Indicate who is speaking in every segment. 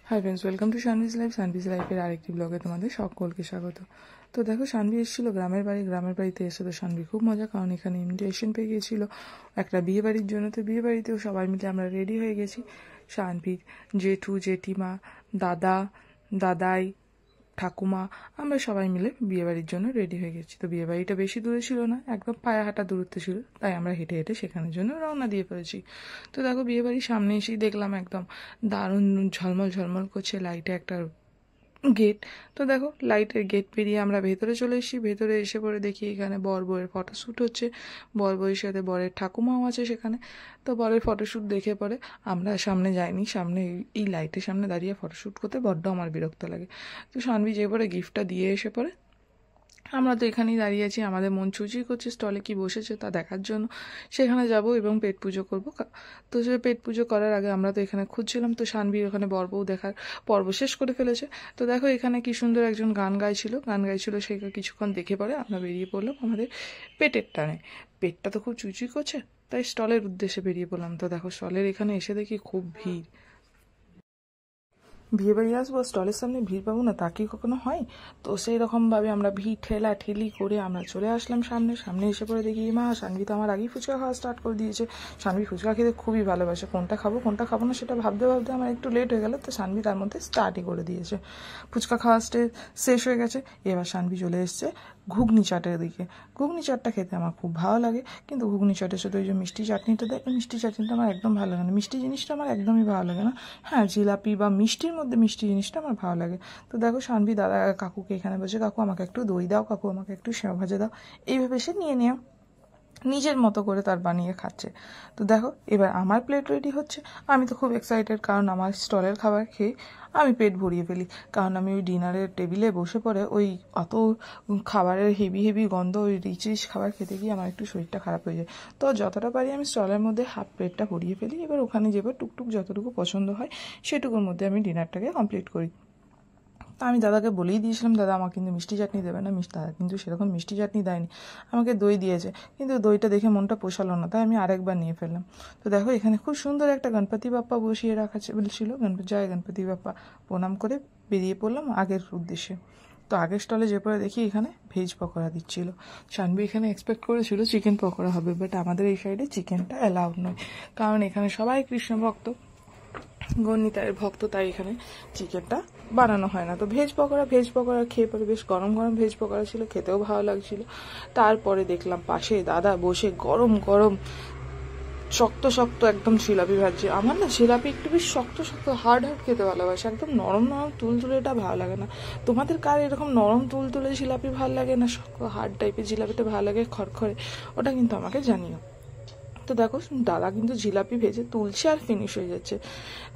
Speaker 1: High friends, welcome to Shanvi's life. Shanvi's লাইফের আরেকটি ব্লগে তোমাদের সকলকে স্বাগত। তো দেখো, শানভি এসেছিল গ্রামের বাড়িতে এসে তো শানভি খুব মজা, কারণ এখানে ইনভিটেশন পেয়ে গিয়েছিল একটা বিয়ে বাড়ির জন্য। তো বিয়ে বাড়িতেও সবাই মিলে আমরা রেডি হয়ে গেছি। শানভির জেঠু, জেঠিমা, দাদা, দাদাই, ঠাকুমা, আমরা সবাই মিলে বিয়ে বাড়ির জন্য রেডি হয়ে গেছি। তো বিয়ে বাড়িটা বেশি দূরে ছিল না, একদম পায়ে হাঁটা দূরত্ব ছিল, তাই আমরা হেঁটে হেঁটে সেখানের জন্য রওনা দিয়ে পড়েছি। তো দেখো, বিয়ে বাড়ির সামনে এসেই দেখলাম একদম দারুণ ঝলমল ঝলমল করছে লাইটে একটা গেট। তো দেখো, লাইটের গেট পেরিয়ে আমরা ভেতরে চলে এসেছি। ভেতরে এসে পরে দেখি এখানে বর বউয়ের ফটোশ্যুট হচ্ছে। বর বউয়ের সাথে বরের ঠাকুমাও আছে সেখানে। তো বরের ফটোশ্যুট দেখে পরে আমরা সামনে যাইনি, সামনে এই লাইটের সামনে দাঁড়িয়ে ফটোশ্যুট করতে বড্ড আমার বিরক্ত লাগে। তো শানভি যে পরে গিফটটা দিয়ে এসে পরে আমরা তো এখানেই দাঁড়িয়ে আছি, আমাদের মন চুচি করছে স্টলে কি বসেছে তা দেখার জন্য। সেখানে যাব এবং পেট পুজো করব। তো সে পেট পুজো করার আগে আমরা তো এখানে খুঁজছিলাম, তো শানভীর ওখানে বর বউ দেখার পর্ব শেষ করে ফেলেছে। তো দেখো, এখানে কি সুন্দর একজন গান গাইছিল সেই কিছুক্ষণ দেখে পরে আমরা বেরিয়ে পড়লাম আমাদের পেটের টানে। পেটটা তো খুব চুচি করছে, তাই স্টলের উদ্দেশ্যে বেরিয়ে পড়লাম। তো দেখো, স্টলের এখানে এসে দেখি খুব ভিড়। বিয়ে বাড়ি আসবো, স্টলের সামনে ভিড় পাবো না তা কি কখনো হয়? তো সেই রকমভাবে আমরা ভিড় ঠেলা ঠেলি করে আমরা চলে আসলাম সামনে এসে পরে দেখি মা শানভি তো আমার আগেই ফুচকা খাওয়া স্টার্ট করে দিয়েছে। শানভি ফুচকা খেতে খুবই ভালোবাসে, কোনটা খাবো না সেটা ভাবতে ভাবতে আমার একটু লেট হয়ে গেল। তো শানভি তার মধ্যে স্টার্টই করে দিয়েছে। ফুচকা খাওয়া শেষ হয়ে গেছে, এবার শানভি চলে এসছে ঘুগনি চাটের দিকে। ঘুগনি চাটটা খেতে আমার খুব ভালো লাগে, কিন্তু ঘুগনি চাটের সাথে ওই যে মিষ্টি চাটনিটা দেয়, মিষ্টি চাটনিটা আমার একদম ভালো লাগে না। মিষ্টি জিনিসটা আমার একদমই ভালো লাগে না। হ্যাঁ, জিলাপি বা মিষ্টির মধ্যে মিষ্টি জিনিসটা আমার ভালো লাগে। তো দেখো, শানভি দাদা কাকুকে এখানে বসে, কাকু আমাকে একটু দই দাও, কাকু আমাকে একটু সেও ভাজা দাও, এইভাবে সে নিয়ে নিজের মতো করে তার বানিয়ে খাচ্ছে। তো দেখো, এবার আমার প্লেট রেডি হচ্ছে। আমি তো খুব এক্সাইটেড, কারণ আমার স্টলের খাবার খেয়ে আমি পেট ভরিয়ে ফেলি। কারণ আমি ওই ডিনারের টেবিলে বসে পড়ে ওই অত খাবারের হেভি গন্ধ, ওই রিচ খাবার খেতে গিয়ে আমার একটু শরীরটা খারাপ হয়ে যায়। তো যতটা পারি আমি স্টলের মধ্যে হাফ প্লেটটা ভরিয়ে ফেলি। এবার ওখানে যেবার টুকটুক যতটুকু পছন্দ হয় সেটুকুর মধ্যে আমি ডিনারটাকে কমপ্লিট করি। তা আমি দাদাকে বলেই দিয়েছিলাম, দাদা আমাকে কিন্তু মিষ্টি চাটনি দেবে না। দাদা কিন্তু সেরকম মিষ্টি চাটনি দেয়নি, আমাকে দই দিয়েছে, কিন্তু দইটা দেখে মনটা পোষালো না, তাই আমি আরেকবার নিয়ে ফেললাম। তো দেখো, এখানে খুব সুন্দর একটা গণপতি বাপ্পা বসিয়ে রাখা ছিল। জয় গণপতি বাপ্পা প্রণাম করে বেরিয়ে পড়লাম আগের উদ্দেশ্যে। তো আগের স্টলে যে পরে দেখি এখানে ভেজ পকোড়া দিচ্ছিল। শানভি এখানে এক্সপেক্ট করেছিল চিকেন পকোড়া হবে, বাট আমাদের এই সাইডে চিকেনটা অ্যালাউড নয়, কারণ এখানে সবাই কৃষ্ণ ভক্ত, গণিতায়ের ভক্ত, তাই এখানে চিকেনটা বানানো হয় না। তো ভেজ পকোড়া খেয়ে পরে বেশ গরম ভেজ পকোড়া ছিল, খেতেও ভালো লাগছিল। তারপরে দেখলাম পাশে দাদা বসে গরম শক্ত একদম জিলাপি ভাজছে। আমার না জিলাপি একটু বেশ শক্ত হার্ড খেতে ভালোবাসে, একদম নরম তুলতুলে এটা ভালো লাগে না। তোমাদের কার এরকম নরম তুলতুলে জিলাপি ভালো লাগে না শক্ত হার্ড টাইপের জিলাপিটা ভালো লাগে খড়খড়ে? ওটা কিন্তু আমাকে জানিও। তো দেখো, দাদা কিন্তু জিলাপি ভেজে তুলছে আর ফিনিশ হয়ে যাচ্ছে।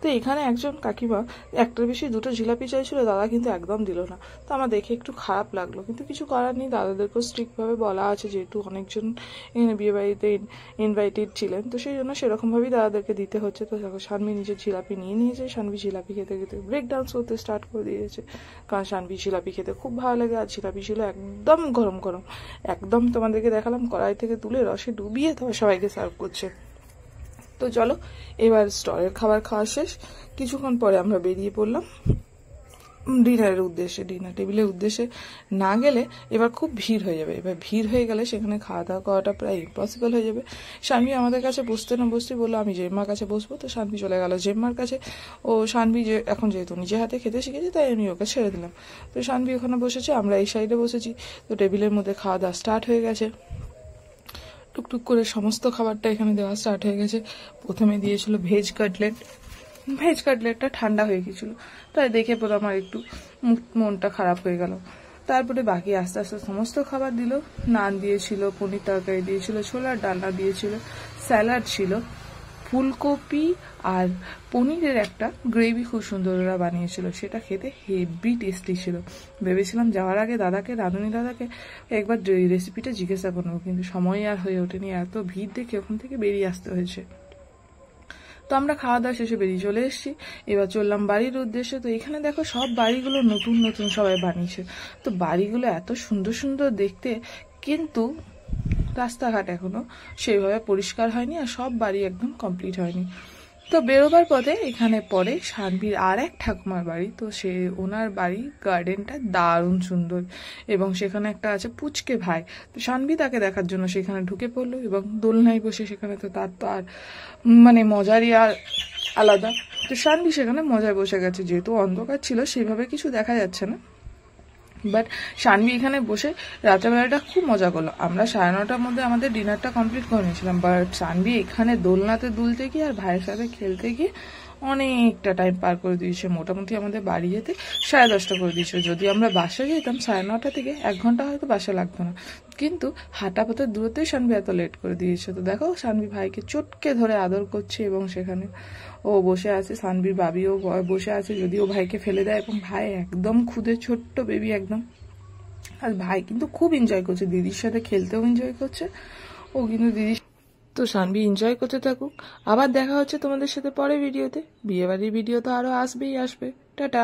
Speaker 1: তো এখানে একজন কাকিমা একটার বেশি দুটো জিলাপি চাইছিল, দাদা কিন্তু একদম দিল না। তো আমার দেখে একটু খারাপ লাগলো, কিন্তু কিছু করার নেই, দাদাদেরকেও স্ট্রিক্টভাবে বলা আছে, যেহেতু অনেকজন এখানে বিয়ে বাড়িতে ইনভাইটেড ছিলেন, তো সেই জন্য সেরকমভাবেই দাদাদেরকে দিতে হচ্ছে। তো দেখো, শানভি নিজের জিলাপি নিয়েছে। শানভি জিলাপি খেতে ব্রেক ডান্স করতে স্টার্ট করে দিয়েছে, কারণ শানভি জিলাপি খেতে খুব ভালো লাগে। আর জিলাপি ছিল একদম গরম একদম তোমাদেরকে দেখালাম কড়াই থেকে তুলে রসে ডুবিয়ে তবে সবাইকে সার্ভ করছে। তো চলো, এবার স্টলের খাবার খাওয়া শেষ, কিছুক্ষণ পরে আমরা বেরিয়ে পড়লাম ডিনারের উদ্দেশ্যে। ডিনার টেবিলের উদ্দেশ্যে না গেলে এবার খুব ভিড় হয়ে যাবে। এবার ভিড় হয়ে গেলে সেখানে খাওয়া দাওয়া করাটা প্রায় ইম্পসিবল হয়ে যাবে। শানভি আমাদের কাছে বসতে বললো আমি জেম্মার কাছে বসবো। তো শানভি চলে গেল জেম্মার কাছে। শানভি এখন যেহেতু নিজে হাতে খেতে শিখেছি, তাই আমি ওকে ছেড়ে দিলাম। তো শানভি ওখানে বসেছে, আমরা এই সাইডে বসেছি। তো টেবিলের মধ্যে খাওয়া দাওয়া স্টার্ট হয়ে গেছে, টুকটুক করে সমস্ত খাবারটা এখানে দেওয়া স্টার্ট হয়ে গেছে। প্রথমে দিয়েছিল ভেজ কাটলেটটা ঠান্ডা হয়ে গেছিল, তাই দেখে পরে আমার একটু মনটা খারাপ হয়ে গেল। তারপরে বাকি আস্তে আস্তে সমস্ত খাবার দিল। নান দিয়েছিল, পনির তরকারি দিয়েছিল, ছোলার ডালনা দিয়েছিল, স্যালাড ছিল, ফুলকপি আর পনিরের একটা গ্রেভি খুব সুন্দর ওরা বানিয়েছিল, সেটা খেতে হেভি টেস্টি ছিল। ভেবেছিলাম যাওয়ার আগে রাঁধুনি দাদাকে একবার রেসিপিটা জিজ্ঞাসা করবো, কিন্তু সময় আর হয়ে ওঠেনি, এত ভিড় দেখে ওখান থেকে বেরিয়ে আসতে হয়েছে। তো আমরা খাওয়া দাওয়া শেষে বেরিয়ে চলে এসেছি। এবার চললাম বাড়ির উদ্দেশ্যে। তো এখানে দেখো, সব বাড়িগুলো নতুন সবাই বানিয়েছে। তো বাড়িগুলো এত সুন্দর দেখতে, কিন্তু রাস্তাঘাট এখনো সেইভাবে পরিষ্কার হয়নি, আর সব বাড়ি একদম কমপ্লিট হয়নি। তো বেরোবার পথে এখানে পড়ে শানভীর আর এক ঠাকুমার বাড়ি। তো সে ওনার বাড়ি গার্ডেনটা দারুণ সুন্দর এবং সেখানে একটা আছে পুচকে ভাই। তো শানভী তাকে দেখার জন্য সেখানে ঢুকে পড়লো এবং দোলনায় বসে সেখানে তো তার তো আর মানে মজারই আর আলাদা। তো শানভী সেখানে মজায় বসে গেছে, যেহেতু অন্ধকার ছিল সেভাবে কিছু দেখা যাচ্ছে না, বাট শানভী এখানে বসে রাত্রেবেলাটা খুব মজা করলো। আমরা 9:30টার মধ্যে আমাদের ডিনারটা কমপ্লিট করে নিয়েছিলাম, বাট শানভী এখানে দোলনাতে দুলতে গিয়ে আর ভাইয়ের সাথে খেলতে গিয়ে অনেকটা টাইম পার করে দিয়েছে। মোটামুটি আমাদের বাড়ি যেতে 10:30 করে দিয়েছে। যদি আমরা বাসে যেতাম 9:30 থেকে 1 ঘন্টা হয়তো বাসে লাগতো না, কিন্তু হাঁটা পথের দূরত্বেই শানভী এত লেট করে দিয়েছে। তো দেখো শানভী ভাইকে চটকে ধরে আদর করছে এবং সেখানে ও বসে আছে, শানভীর বাবিও বসে আছে যদি ও ভাইকে ফেলে দেয়, এবং ভাই একদম খুদে ছোট্ট বেবি একদম। আর ভাই কিন্তু খুব এনজয় করছে, দিদির সাথে খেলতেও এনজয় করছে ও কিন্তু দিদি। তো শানভী এনজয় করতে থাকুক, আবার দেখা হচ্ছে তোমাদের সাথে পরে ভিডিওতে। বিয়েবাড়ির ভিডিও তো আরো আসবেই আসবে। টাটা।